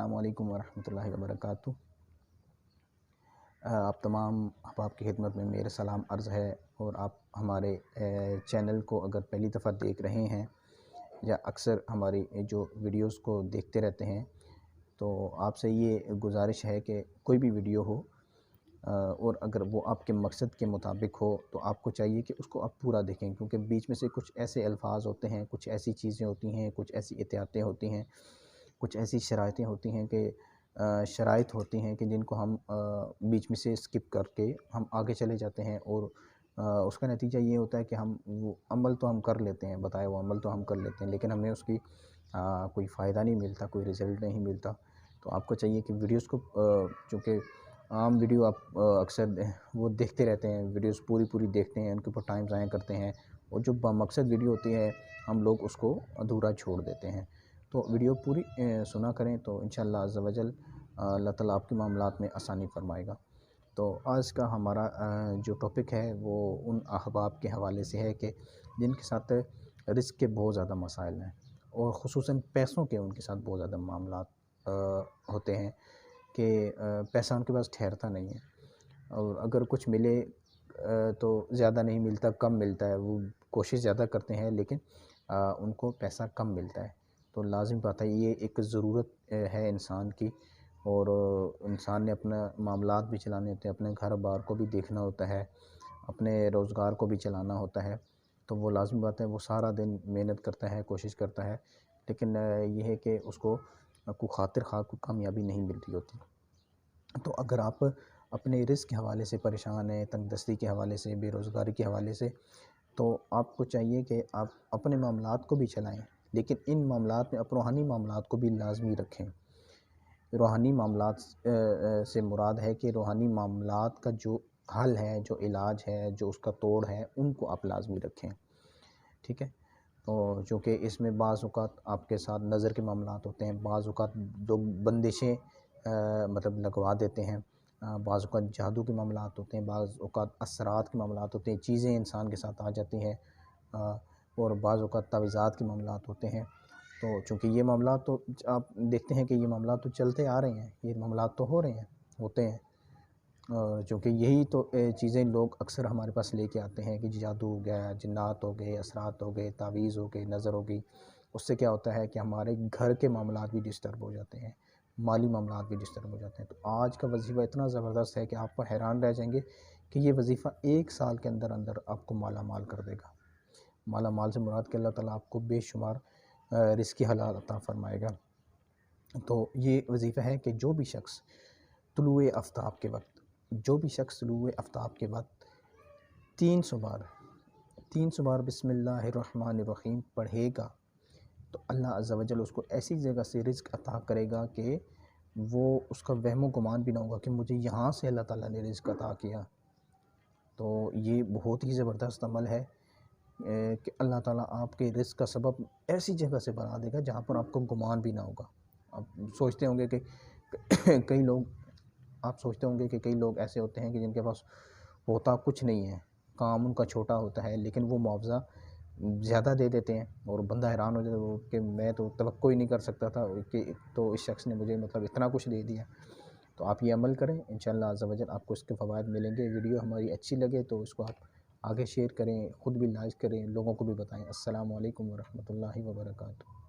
السلام علیکم ورحمۃ اللہ وبرکاتہ۔ آپ تمام احباب کی خدمت میں میرا سلام عرض ہے، اور آپ ہمارے چینل کو اگر پہلی دفعہ دیکھ رہے ہیں یا اکثر ہماری جو ویڈیوز کو دیکھتے رہتے ہیں، تو آپ سے یہ گزارش ہے کہ کوئی بھی ویڈیو ہو اور اگر وہ آپ کے مقصد کے مطابق ہو تو آپ کو چاہیے کہ اس کو آپ پورا دیکھیں، کیونکہ بیچ میں سے کچھ ایسے الفاظ ہوتے ہیں، کچھ ایسی چیزیں ہوتی ہیں، کچھ ایسی احتیاطیں ہوتی ہیں، کچھ ایسی شرائطیں ہوتی ہیں کہ شرائط ہوتی ہیں کہ جن کو ہم بیچ میں سے اسکپ کر کے ہم آگے چلے جاتے ہیں، اور اس کا نتیجہ یہ ہوتا ہے کہ ہم وہ عمل تو ہم کر لیتے ہیں، بتائے وہ عمل تو ہم کر لیتے ہیں، لیکن ہمیں اس کی کوئی فائدہ نہیں ملتا، کوئی رزلٹ نہیں ملتا۔ تو آپ کو چاہیے کہ ویڈیوز کو چونکہ عام ویڈیو آپ اکثر وہ دیکھتے رہتے ہیں، ویڈیوز پوری دیکھتے ہیں، ان کے اوپر ٹائم ضائع کرتے ہیں، اور جو بمقصد ویڈیو ہوتی ہے ہم لوگ اس کو ادھورا چھوڑ دیتے ہیں۔ تو ویڈیو پوری سنا کریں تو انشاءاللہ عز و جل اللہ تعالیٰ آپ کے معاملات میں آسانی فرمائے گا۔ تو آج کا ہمارا جو ٹاپک ہے وہ ان احباب کے حوالے سے ہے کہ جن کے ساتھ رزق کے بہت زیادہ مسائل ہیں، اور خصوصاً پیسوں کے ان کے ساتھ بہت زیادہ معاملات ہوتے ہیں کہ پیسہ ان کے پاس ٹھہرتا نہیں ہے، اور اگر کچھ ملے تو زیادہ نہیں ملتا، کم ملتا ہے، وہ کوشش زیادہ کرتے ہیں لیکن ان کو پیسہ کم ملتا ہے۔ تو لازم بات ہے، یہ ایک ضرورت ہے انسان کی، اور انسان نے اپنا معاملات بھی چلانے ہوتے ہیں، اپنے گھر بار کو بھی دیکھنا ہوتا ہے، اپنے روزگار کو بھی چلانا ہوتا ہے، تو وہ لازم بات ہے وہ سارا دن محنت کرتا ہے، کوشش کرتا ہے، لیکن یہ ہے کہ اس کو کوئی خاطر خواہ کو کامیابی نہیں مل رہی ہوتی۔ تو اگر آپ اپنے رزق کے حوالے سے پریشان ہیں، تنگ دستی کے حوالے سے، بے روزگاری کے حوالے سے، تو آپ کو چاہیے کہ آپ اپنے معاملات کو بھی چلائیں، لیکن ان معاملات میں آپ روحانی معاملات کو بھی لازمی رکھیں۔ روحانی معاملات سے مراد ہے کہ روحانی معاملات کا جو حل ہے، جو علاج ہے، جو اس کا توڑ ہے، ان کو آپ لازمی رکھیں، ٹھیک ہے۔ تو چونکہ اس میں بعض اوقات آپ کے ساتھ نظر کے معاملات ہوتے ہیں، بعض اوقات جو بندشیں مطلب لگوا دیتے ہیں، بعض اوقات جادو کے معاملات ہوتے ہیں، بعض اوقات اثرات کے معاملات ہوتے ہیں، چیزیں انسان کے ساتھ آ جاتی ہیں، اور بعض اوقات تعویذات کے معاملات ہوتے ہیں۔ تو چونکہ یہ معاملات تو آپ دیکھتے ہیں کہ یہ معاملات تو چلتے آ رہے ہیں، یہ معاملات تو ہو رہے ہیں، ہوتے ہیں، چونکہ یہی تو چیزیں لوگ اکثر ہمارے پاس لے کے آتے ہیں کہ جادو ہو گیا، جنات ہو گئے، اثرات ہو گئے، تعویذ ہو گئے، نظر ہو گئی۔ اس سے کیا ہوتا ہے کہ ہمارے گھر کے معاملات بھی ڈسٹرب ہو جاتے ہیں، مالی معاملات بھی ڈسٹرب ہو جاتے ہیں۔ تو آج کا وظیفہ اتنا زبردست ہے کہ آپ حیران رہ جائیں گے کہ یہ وظیفہ 1 سال کے اندر اندر آپ کو مالا مال کر دے گا۔ مالا مال سے مراد کہ اللہ تعالیٰ آپ کو بے شمار رزق حلال عطا فرمائے گا۔ تو یہ وظیفہ ہے کہ جو بھی شخص طلوع آفتاب کے وقت، طلوع آفتاب کے وقت 300 بار بسم اللہ الرحمن الرحیم پڑھے گا تو اللہ عز و جل اس کو ایسی جگہ سے رزق عطا کرے گا کہ وہ اس کا وہم و گمان بھی نہ ہوگا کہ مجھے یہاں سے اللہ تعالیٰ نے رزق عطا کیا۔ تو یہ بہت ہی زبردست عمل ہے کہ اللہ تعالیٰ آپ کے رزق کا سبب ایسی جگہ سے بنا دے گا جہاں پر آپ کو گمان بھی نہ ہوگا۔ آپ سوچتے ہوں گے کہ کئی لوگ ایسے ہوتے ہیں کہ جن کے پاس ہوتا کچھ نہیں ہے، کام ان کا چھوٹا ہوتا ہے، لیکن وہ معاوضہ زیادہ دے دیتے ہیں، اور بندہ حیران ہو جاتا ہے کہ میں تو توقع ہی نہیں کر سکتا تھا کہ تو اس شخص نے مجھے مطلب اتنا کچھ دے دیا۔ تو آپ یہ عمل کریں، انشاءاللہ عز و جل آپ کو اس کے فوائد ملیں گے۔ ویڈیو ہماری اچھی لگے تو اس کو آپ آگے شیئر کریں، خود بھی لائک کریں، لوگوں کو بھی بتائیں۔ السلام علیکم ورحمۃ اللہ وبرکاتہ۔